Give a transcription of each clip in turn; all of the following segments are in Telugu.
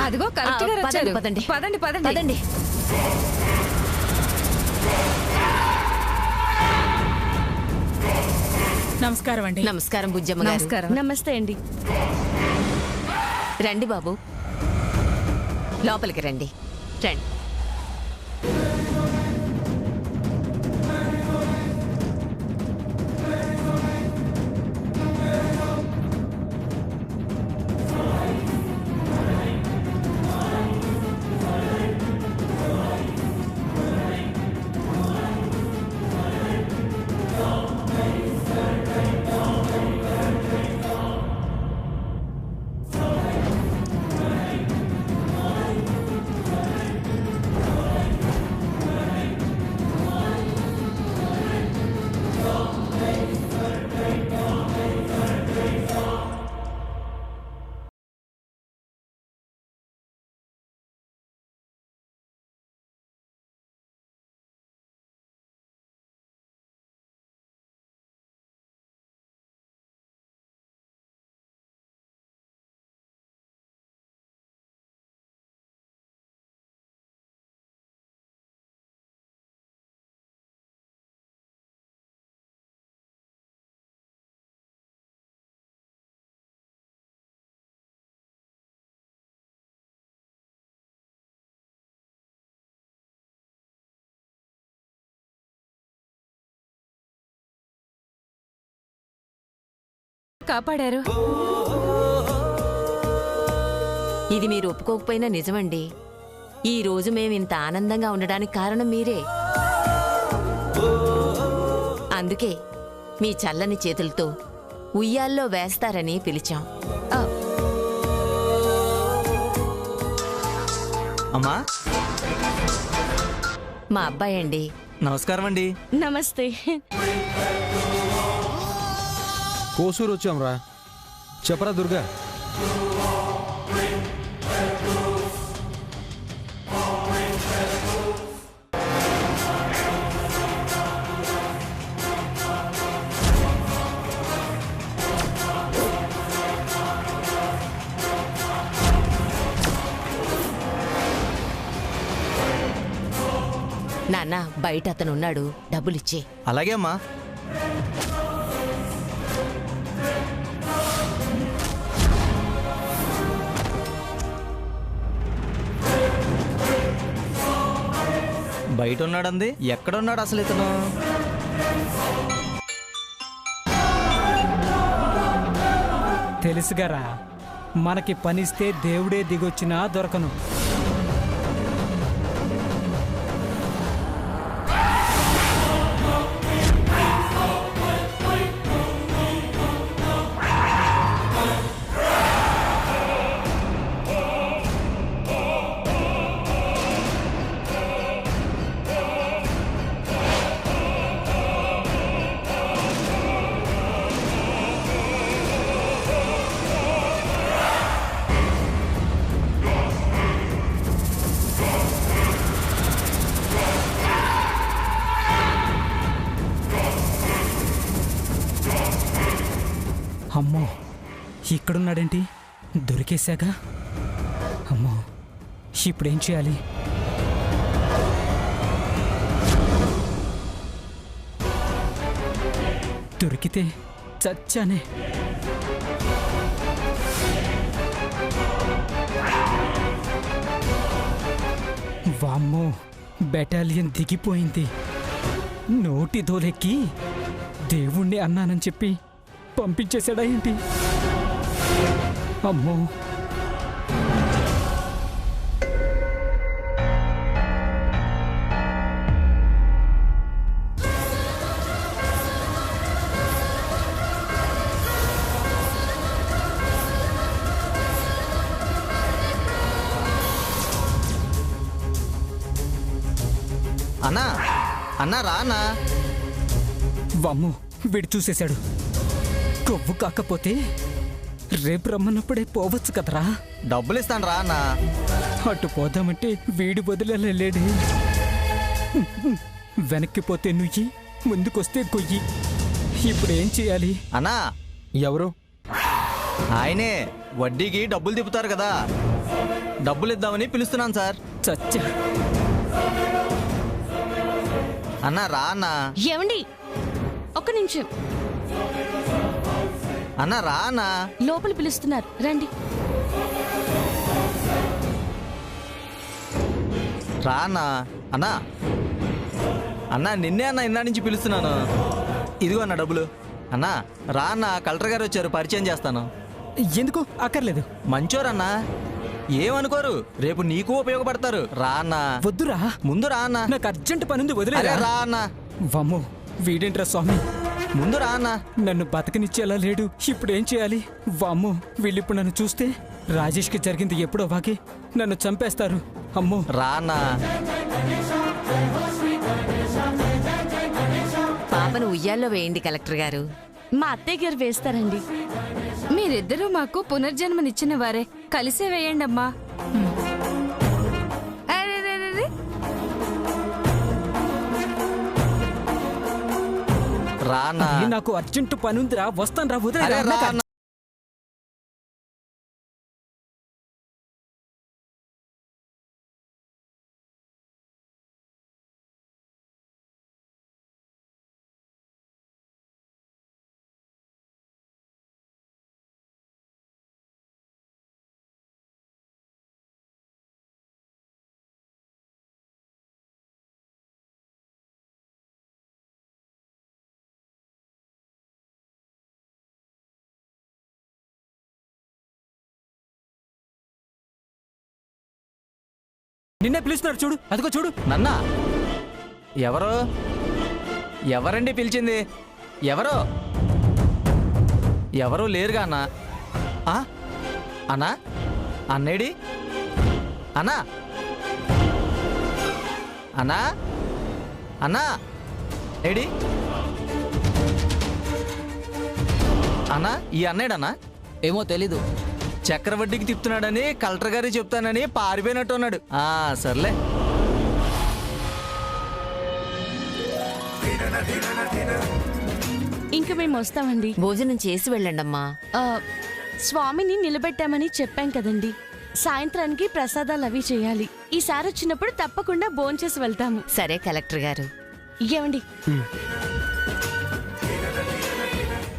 అదిగో కరెక్ట్ గా వచ్చారు. పదండి పదండి పదండి పదండి. నమస్కారం అండి. నమస్కారం బుజ్జమ్మ గారు. నమస్కారం. నమస్తే అండి. రండి బాబు, లోపలికి రండి. రండి. కాపాడారు. ఇది మీరు ఒప్పుకోకపోయినా నిజమండి. ఈ రోజు మేము ఇంత ఆనందంగా ఉండడానికి కారణం మీరే. అందుకే మీ చల్లని చేతులతో ఉయ్యాల్లో వేస్తారని పిలిచాం. అమ్మా, మా అబ్బాయి అండి. నమస్కారం అండి. నమస్తే. కోసూరు వచ్చాంరా. చెప్పరా దుర్గా. నాన్న, బయట అతను ఉన్నాడు, డబ్బులిచ్చే. అలాగే అమ్మా. బయట ఉన్నాడంది. ఎక్కడున్నాడు అసలు ఇతను? తెలుసుగారా, మనకి పనిస్తే దేవుడే దిగొచ్చినా దొరకను. అమ్మో, ఇక్కడున్నాడేంటి? దొరికేశాగా. అమ్మో, ఇప్పుడేం చేయాలి? దొరికితే చచ్చానే. వామ్మో, బెటాలియన్ దిగిపోయింది. నోటి దోలెక్కి దేవుణ్ణి అన్నానని చెప్పి పంపించేశాడా ఏంటి? అమ్మో, అన్నా అన్నా రానా. వామ్మో, వీడు చూసేశాడు. కొవ్వు కాకపోతే రేపు రమ్మన్నప్పుడే పోవచ్చు కదరా. డబ్బులు ఇస్తాను రా అన్నా. అటు పోదామంటే వీడి వదిలేలేడే. వెనక్కిపోతే నుయ్యి, ముందుకొస్తే కొయ్యి. ఇప్పుడు ఏం చేయాలి? అన్నా, ఎవరు? ఆయనే వడ్డీకి డబ్బులు తిప్పుతారు కదా, డబ్బులు ఇద్దామని పిలుస్తున్నాను సార్. చచ్చా. అన్నా రా అన్నా. ఏమండి, ఒక్క నిమిషం. అన్నా రా అన్నా. లోపల పిలుస్తున్నారు, రండి. రా అన్నా. అన్నా అన్నా నిన్నే అన్న ఇందా నుంచి పిలుస్తున్నాను. ఇదిగో అన్న డబ్బులు. అన్నా రా అన్న, కలెక్టర్ గారు వచ్చారు, పరిచయం చేస్తాను. ఎందుకు అక్కర్లేదు. మంచోరన్నా, ఏమనుకోరు, రేపు నీకు ఉపయోగపడతారు. రా అన్నా. వద్దురా, ముందు రా అన్నా. నాకు అర్జెంట్ పనుంది, అరే వదిలేరా. రా అన్నా. వమ్ము, వీడేంట్రా స్వామి, ముందు రా అన్నా. నన్ను బతకనిచ్చేలా లేడు. ఇప్పుడు ఏం చేయాలి? వామ్మో, వీళ్ళిప్పుడు నన్ను చూస్తే రాజేష్కి జరిగింది ఎప్పుడో వాకి నన్ను చంపేస్తారు. అమ్మో. రా అన్నా. పాపను ఉయ్యాల్లో వేయండి కలెక్టర్ గారు. మా అత్తయ్య గారు వేస్తారండి. మీరిద్దరూ మాకు పునర్జన్మనిచ్చిన వారే, కలిసే వేయండి అమ్మా. అరెరెరెరె. రా అన్నా. నాకు అర్జెంట్ పనుందిరా, వస్తాను రా, అరే వదిలేరా. రా అన్నా. నిన్నే పిలుస్తున్నారు చూడు, అదిగో చూడు. నన్నా ఎవరు? ఎవరండి పిలిచింది? ఎవరు? ఎవరు లేరుగా అన్నా. ఆ? అన్నా అన్నేడి? అన్నా అన్నా అన్నా ఏడి? అన్నా ఈ అన్నేడన్నా? ఏమో తెలీదు. చక్రవడ్డీకి తిప్పుతున్నాడని కలెక్టర్ గారు చెప్తానని పారిపోయినట్టు ఉన్నాడు. సర్లే. ఇంక మేము వస్తామండి. భోజనం చేసి వెళ్ళండమ్మా. ఆ, స్వామిని నిలబెట్టామని చెప్పాం కదండి, సాయంత్రానికి ప్రసాదాలు అవి చేయాలి. ఈసారి వచ్చినప్పుడు తప్పకుండా భోంచేసి వెళ్తాము. సరే కలెక్టర్ గారు. ఏమండి,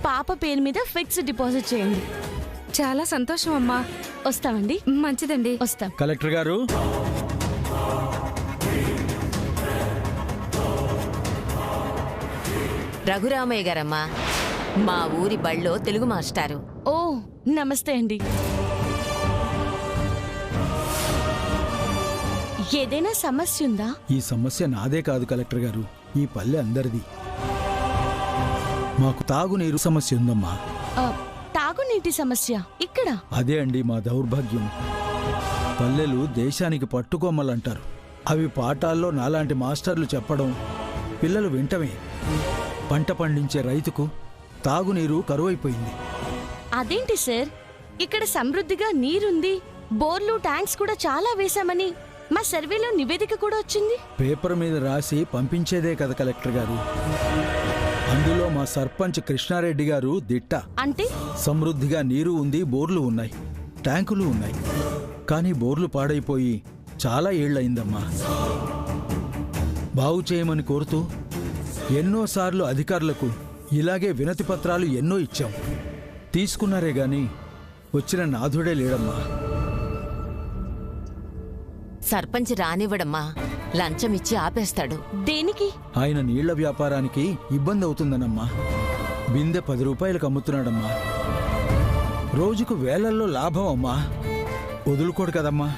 పాప పేరు మీద ఫిక్స్డ్ డిపాజిట్ చేయండి. చాలా సంతోషం అమ్మా. వస్తామండి. మంచిదండి. వస్తాం. కలెక్టర్ గారు, రఘురామయ్య గారమ్మా, మా ఊరి బళ్ళో తెలుగు మాస్టారు. ఓ, నమస్తే అండి. ఏదైనా సమస్య ఉందా? ఈ సమస్య నాదే కాదు కలెక్టర్ గారు, ఈ పల్లె అందరిది. మాకు తాగునీరు సమస్య ఉందమ్మా. ఆ, తాగునీటి సమస్య ఇక్కడ? అదే అండి మా దౌర్భాగ్యం. పల్లెలు దేశానికి పట్టుకొమ్మలంటారు. అవి పాఠాల్లో నాలాంటి మాస్టర్లు చెప్పడం, పిల్లలు వింటమే. పంట పండించే రైతుకు తాగునీరు కరువైపోయింది. అదేంటి సార్, ఇక్కడ సమృద్ధిగా నీరుంది, బోర్లు ట్యాంక్స్ కూడా చాలా వేశామని మా సర్వేలో నివేదిక కూడా వచ్చింది. పేపర్ మీద రాసి పంపించేదే కదా కలెక్టర్ గారు. అందులో మా సర్పంచ్ కృష్ణారెడ్డి గారు దిట్ట. అంటే సమృద్ధిగా నీరు ఉంది, బోర్లు ఉన్నాయి, ట్యాంకులు ఉన్నాయి. కానీ బోర్లు పాడైపోయి చాలా ఏళ్లయిందమ్మా. బాగు చేయమని కోరుతూ ఎన్నోసార్లు అధికారులకు ఇలాగే వినతి పత్రాలు ఎన్నో ఇచ్చాం. తీసుకున్నారే గాని వచ్చిన నాథుడే లేడమ్మా. సర్పంచ్ రానివ్వడమ్మా, లంచమిచ్చి ఆపేస్తాడు. దేనికి? ఆయన నీళ్ల వ్యాపారానికి ఇబ్బంది అవుతుందనమ్మా. బిందె 10 రూపాయలకు అమ్ముతున్నాడమ్మా. రోజుకు వేలల్లో లాభం అమ్మా. వదులుకోడు కదమ్మా.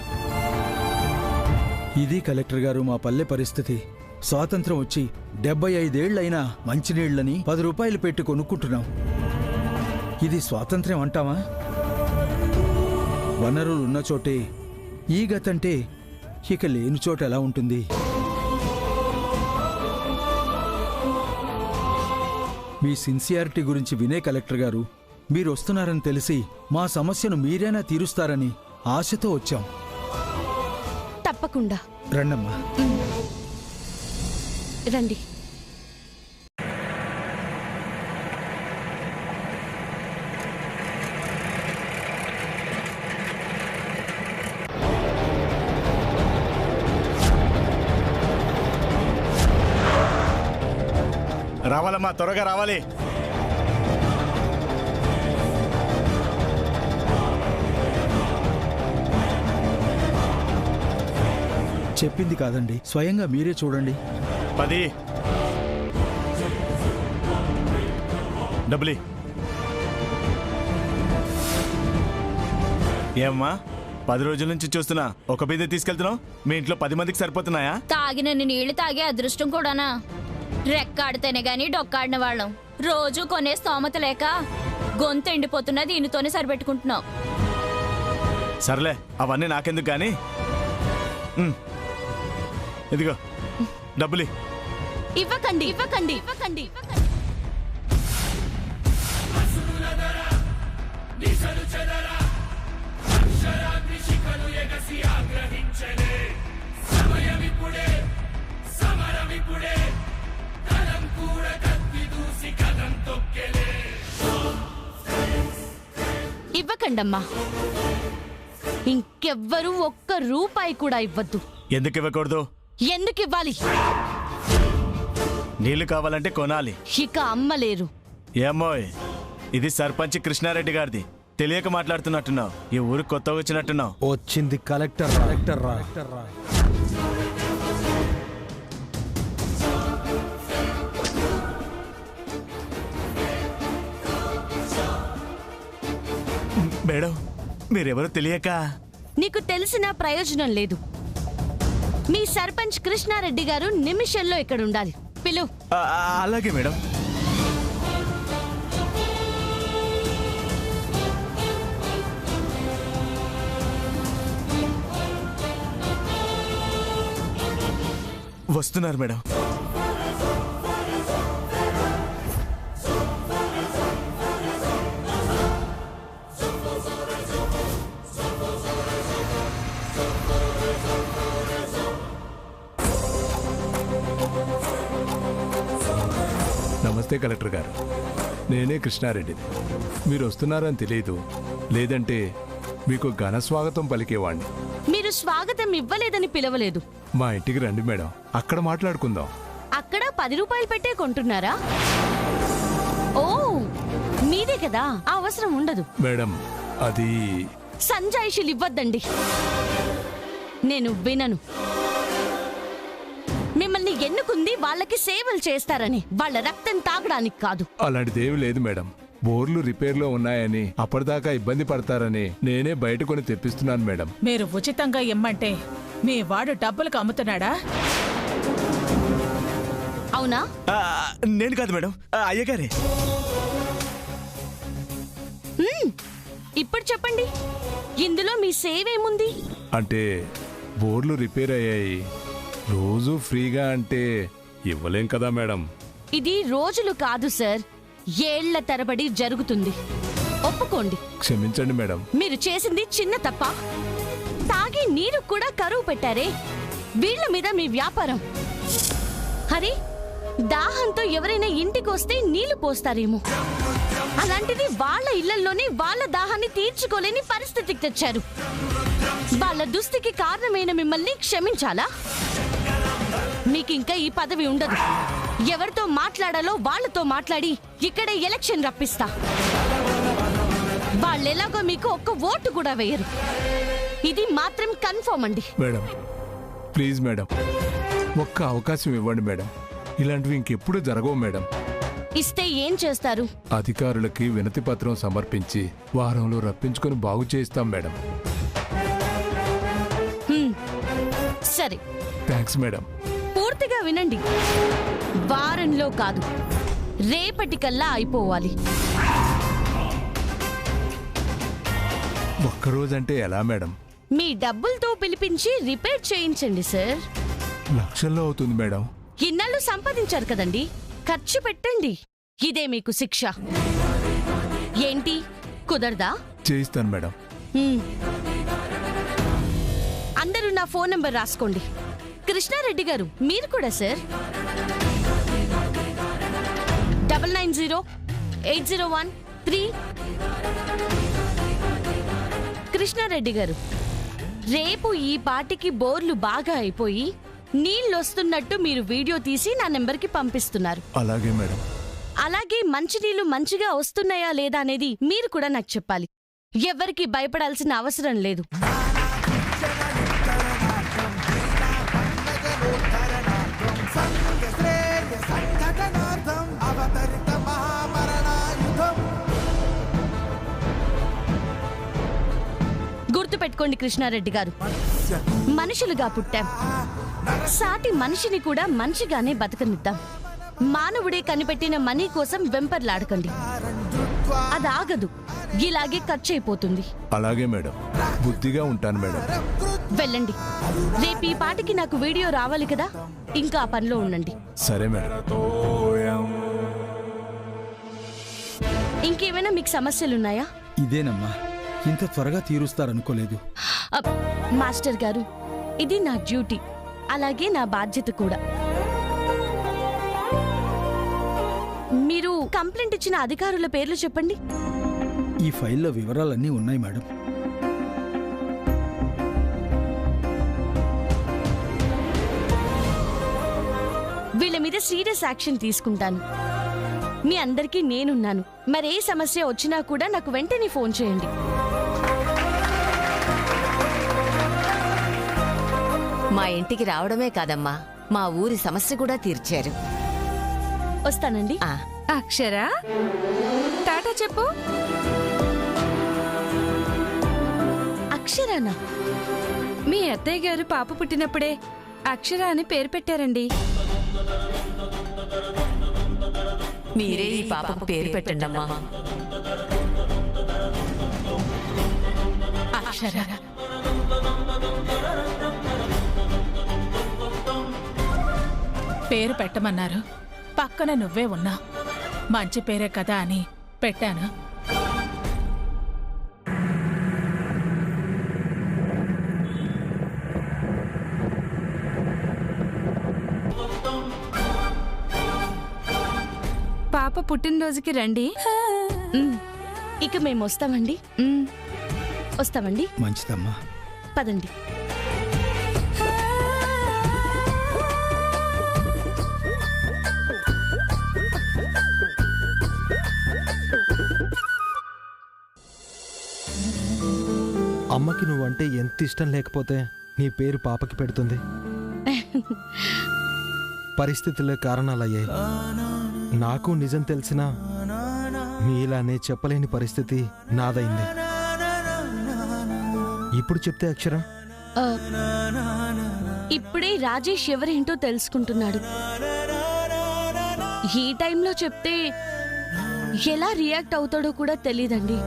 ఇది కలెక్టర్ గారు మా పల్లె పరిస్థితి. స్వాతంత్రం వచ్చి 75 ఏళ్లైనా మంచినీళ్లని 10 రూపాయలు పెట్టి కొనుక్కుంటున్నాం. ఇది స్వాతంత్ర్యం అంటావా? వనరులు ఉన్న చోటే ఈ గతంటే ఇక లేని చోట ఎలా ఉంటుంది? మీ సిన్సియారిటీ గురించి వినే కలెక్టర్ గారు, మీరు వస్తున్నారని తెలిసి మా సమస్యను మీరైనా తీరుస్తారని ఆశతో వచ్చాం. తప్పకుండా రండమ్మా. రండి. రావాలమ్మా, త్వరగా రావాలి. చెప్పింది కాదండి, స్వయంగా మీరే చూడండి. 10 డబ్బులి. ఏమ్మా 10 రోజుల నుంచి చూస్తున్నా, ఒక బిందె తీసుకెళ్తున్నావు. మీ ఇంట్లో 10 మందికి సరిపోతున్నాయా? తాగినన్ని నీళ్లు తాగే అదృష్టం కూడానా? రెక్కాడితేనే గాని డొక్కాడిన వాళ్ళం. రోజు కొనే స్తోమత లేక గొంతు ఎండిపోతున్నా దీనితోనే సరిపెట్టుకుంటున్నావు. సర్లే, అవన్నీ నాకెందుకు గాని. ఇదిగో డబ్బులి. ఇవ్వకండి ఇవ్వకండి ఇవ్వకండి. ఇవ్వకండమ్మా. ఇంకెవ్వరూ ఒక్క రూపాయి కూడా ఇవ్వద్దు. ఎందుకు ఇవ్వకూడదు? ఎందుకు ఇవ్వాలి? నీళ్లు కావాలంటే కొనాలి. ఇక అమ్మలేరు. ఏమోయ్, ఇది సర్పంచ్ కృష్ణారెడ్డి గారిది. తెలియక మాట్లాడుతున్నట్టున్నావు. ఈ ఊరికి కొత్తగా వచ్చినట్టున్నావు. వచ్చింది కలెక్టర్ రా. మేడం, మీరెవరో తెలియక. నీకు తెలిసిన ప్రయోజనం లేదు. మీ సర్పంచ్ కృష్ణారెడ్డి గారు నిమిషంలో ఇక్కడ ఉండాలి. పిలు. అలాగే మేడం. వస్తున్నారు మేడం. నమస్తే కలెక్టర్ గారు, నేనే కృష్ణారెడ్డి. మీరు వస్తున్నారని తెలియదు, లేదంటే మీకు ఘన స్వాగతం పలికేవాణ్ణి. మీరు స్వాగతం ఇవ్వలేదని పిలవలేదు. మా ఇంటికి రండి మేడం, అక్కడ మాట్లాడుకుందాం. అక్కడ 10 రూపాయలు పెట్టే కొంటున్నారా? ఓ, మీదే కదా, ఆ అవసరం ఉండదు. మేడం, అది సంజాయిషీలు ఇవ్వద్దండి. నేను వినను. మిమ్మల్ని ఎన్నుకుంది వాళ్ళకి సేవలు చేస్తారని, వాళ్ళ రక్తం తాగడానికి కాదు. అలాంటిదేమి లేదు మేడం. బోర్లు రిపేర్లో ఉన్నాయని, అప్పటిదాకా ఇబ్బంది పడతారని నేనే బయట కొని తెప్పిస్తున్నాను మేడం. మీరు ఉచితంగా ఇమ్మంటే మీ వాడు డబ్బులకు అమ్ముతున్నాడా? అవునా? నేను కాదు మేడం, అయ్యగారే. ఇప్పుడు చెప్పండి, ఇందులో మీ సేవేముంది? అంటే బోర్లు రిపేర్ అయ్యాయి, రోజు ఫ్రీగా అంటే ఇవ్వలేం కదా మేడం. ఇది రోజులు కాదు సార్, ఏళ్ల తరబడి జరుగుతుంది. ఒప్పుకోండి. క్షమించండి మేడం. మీరు చేసింది చిన్న తప్ప. తాగి నీరు కూడా కరువు పెట్టారే, వీళ్ల మీద మీ వ్యాపారం. హరి, దాహంతో ఎవరైనా ఇంటికి వస్తే నీళ్లు పోస్తారేమో, అలాంటిది వాళ్ళ ఇళ్లలోనే వాళ్ళ దాహాన్ని తీర్చుకోలేని పరిస్థితికి తెచ్చారు. వాళ్ళ దుస్థితికి కారణమైన మిమ్మల్ని క్షమించాలా? మీకింకా ఈ పదవి ఉండదు. ఎవరితో మాట్లాడాలో వాళ్ళతో మాట్లాడి ఇక్కడే ఎలక్షన్ రప్పిస్తా. వాళ్ళెలాగో మీకు ఒక్క ఓటు కూడా వేయరు. ఇది మాత్రం కన్ఫర్మ్ అండి. మేడం, ప్లీజ్ మేడం, ఒక్క అవకాశం ఇవ్వండి మేడం. ఇలాంటివి ఇంకెప్పుడు జరగవు మేడం. ఇస్తే ఏం చేస్తారు? అధికారులకి వినతి పత్రం సమర్పించి వారంలో రప్పించుకొని బాగు చేయిస్తాం మేడం. సరే, థ్యాంక్స్ మేడం. పూర్తిగా వినండి. వారంలో కాదు, రేపటికల్లా అయిపోవాలి. ఒక్కరోజంటే ఎలా మేడం? మీ డబ్బులతో పిలిపించి రిపేర్ చేయించండి సార్. లక్షల్లో అవుతుంది మేడం. ఇన్నాళ్ళు సంపాదించారు కదండి, ఖర్చు పెట్టండి. ఇదే మీకు శిక్ష. ఏంటి, కుదరదా? చేయిస్తాను మేడం. అందరూ నా ఫోన్ నంబర్ రాసుకోండి. కృష్ణారెడ్డి గారు, మీరు కూడా సార్. 990801 కృష్ణారెడ్డి గారు, రేపు ఈ పాటికి బోర్లు బాగా అయిపోయి నీళ్ళొస్తున్నట్టు మీరు వీడియో తీసి నా నెంబర్కి పంపిస్తున్నారు. అలాగే మేడం. అలాగే మంచినీళ్లు మంచిగా వస్తున్నాయా లేదా అనేది మీరు కూడా నాకు చెప్పాలి. ఎవరికి భయపడాల్సిన అవసరం లేదు. గుర్తుపెట్టుకోండి కృష్ణారెడ్డి గారు, మనుషులుగా పుట్టాం. సాటి మనిషిని కూడా మంచిగానే బతకనిద్దాం. మానవుడే కనిపెట్టిన మనీ కోసం వెంపర్లాడకండి. అది ఆగదు, ఇలాగే ఖర్చు అయిపోతుంది. అలాగే మేడం, బుద్ధిగా ఉంటాను మేడం. వెళ్ళండి. రేపు ఈ పాటికి నాకు వీడియో రావాలి కదా, ఇంకా ఆ పనిలో ఉండండి. సరే మేడం. ఇంకేమైనా మీకు సమస్యలున్నాయా? ఇదేనమ్మా, ఇంత త్వరగా తీరుస్తారనుకోలేదు. మాస్టర్ గారు, ఇది నా డ్యూటీ, అలాగే నా బాధ్యత కూడా. మీరు కంప్లైంట్ ఇచ్చిన అధికారుల పేర్లు చెప్పండి. ఈ ఫైల్లో వివరాలన్నీ ఉన్నాయి మేడం. వీళ్ళ మీద సీరియస్ యాక్షన్ తీసుకుంటాను. మీ అందరికీ నేనున్నాను. మరే సమస్య వచ్చినా కూడా నాకు వెంటనే ఫోన్ చేయండి. మా ఇంటికి రావడమే కాదమ్మా, మా ఊరి సమస్య కూడా తీర్చారు. వస్తానండి. అక్షరా, టాటా చెప్పు. అక్షరానా? మీ అత్తయ్య గారు పాప పుట్టినప్పుడే అక్షర అని పేరు పెట్టారండి. మీరే ఈ పాపకు పేరు పెట్టండి అమ్మా. అక్షర. పేరు పెట్టమన్నారు, పక్కన నువ్వే ఉన్నా. మంచి పేరే కదా అని పెట్టాను. పాప పుట్టినరోజుకి రండి. ఇక మేము వస్తామండి. వస్తామండి. మంచిదమ్మా, పదండి. అమ్మకి నువ్వంటే ఎంత ఇష్టం లేకపోతే నీ పేరు పాపకి పెడుతుంది. పరిస్థితులే కారణాలయ్యాయి. నాకు నిజం తెలిసినా మీలానే చెప్పలేని పరిస్థితి నాదైంది. ఇప్పుడు చెప్తే అక్షర, ఇప్పుడే రాజేష్ ఎవరేంటో తెలుసుకుంటున్నాడు. ఈ టైంలో చెప్తే ఎలా రియాక్ట్ అవుతాడో కూడా తెలీదండి.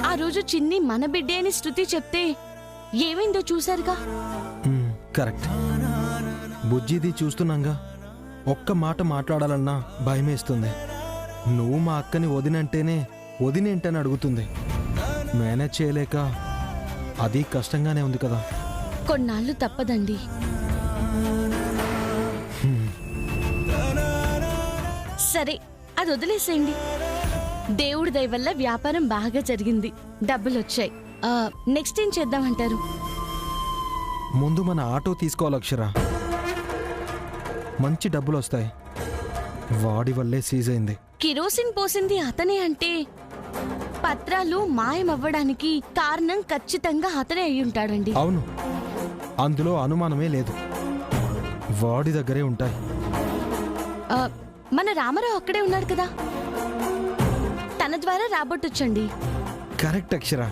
ఆ రోజు చిన్ని మన బిడ్డే అని శృతి చెప్తే ఏమైందో చూశారుగా. కరెక్ట్. బుజ్జిది చూస్తున్నాగా, ఒక్క మాట మాట్లాడాలన్నా భయమేస్తుంది. నువ్వు మా అక్కని వదినంటేనే వదినేంటని అడుగుతుంది. మేనేజ్ చేయలేక అది కష్టంగానే ఉంది కదా. కొన్నాళ్ళు తప్పదండి. సరే, అది వదిలేసేయండి. దేవుడి దయ వల్ల వ్యాపారం బాగా జరిగింది, డబ్బులు వచ్చాయి. నెక్స్ట్ ఏం చేద్దామంటారు? ముందు మన ఆటో తీసుకోవాలి అక్షర. మంచి డబ్బులు వస్తాయి. వాడి వల్లే సీజ్ అయింది. కిరోసిన్ పోసింది అతనే అంటే పత్రాలు మాయమవ్వడానికి కారణం ఖచ్చితంగా అతనే అయ్యుంటాడండి. అవును, అందులో అనుమానమే లేదు. వాడి దగ్గరే ఉంటాయి. మన రామారావు అక్కడే ఉన్నాడు కదా, తన ద్వారా రాబట్టొచ్చండి. కరెక్ట్ అక్షర,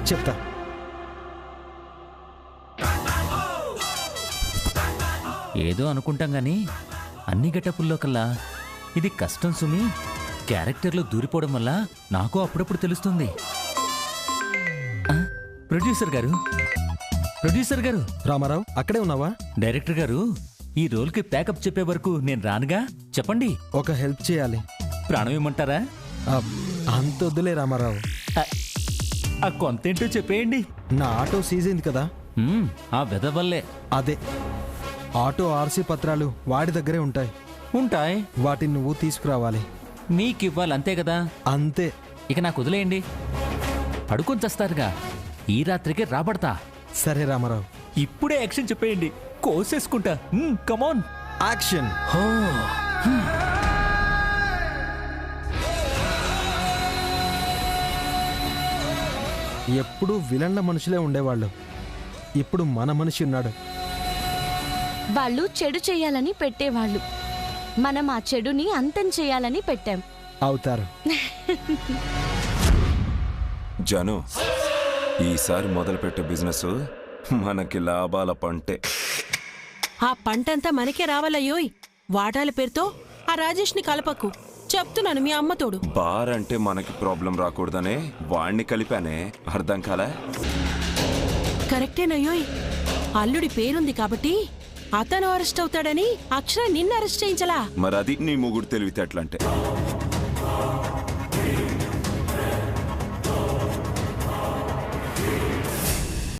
చెప్తా. ఏదో అనుకుంటాం గాని అన్ని గెటపుల్లో కల్లా ఇది కష్టం సుమి. క్యారెక్టర్లో దూరిపోవడం వల్ల నాకు అప్పుడప్పుడు తెలుస్తుంది. ప్రొడ్యూసర్ గారు, ప్రొడ్యూసర్ గారు. రామారావు అక్కడే ఉన్నావా? డైరెక్టర్ గారు, ఈ రోల్కి ప్యాకప్ చెప్పే వరకు నేను రానుగా. చెప్పండి. ఒక హెల్ప్ చేయాలి. ప్రాణం ఇమ్మంటారా? అంత వద్దులే రామారావు. ఆ కొంతేంటో చెప్పేయండి. నా ఆటో సీజ్ అయింది కదా, ఆ వెదవల్లే. అదే ఆటో ఆర్సీ పత్రాలు వాడి దగ్గరే ఉంటాయి. ఉంటాయి. వాటిని నువ్వు తీసుకురావాలి. మీకు ఇవ్వాలి, అంతే కదా? అంతే. ఇక నాకు వదిలేయండి. పడుకొని చస్తారుగా, ఈ రాత్రికి రాబడతా. సరే రామారావు, ఇప్పుడే యాక్షన్ చెప్పేయండి. కోసేసుకుంటా. కమాన్. యాక్షన్. ఎప్పుడు విలన్ల మనుషులే ఉండేవాళ్ళు, ఇప్పుడు మన మనిషి ఉన్నాడు. వాళ్ళు చెడు చేయాలని పెట్టేవాళ్ళు, మనం ఆ చెడుని అంతం చేయాలని పెట్టాం. అవుతారు. జను, ఈసారి మొదలుపెట్టే బిజినెస్ మనకి లాభాల పంటే. ఆ పంటంతా మనకే రావాలయ్యోయ్. వాటాల పేరుతో ఆ రాజేష్ని కలపకు, చెప్తున్నాను మీ అమ్మతోడు. బార్ అంటే మనకి ప్రాబ్లం రాకూడదనే వాణ్ణి కలిపానే, అర్థం కాలే? కరెక్టేనయ్యోయ్. అల్లుడి పేరుంది కాబట్టి అతను అరెస్ట్ అవుతాడని అక్షర నిన్ను అరెస్ట్ చేయించలా. మరి అది నీ ముగ్గురు తెలివితేటలంటే.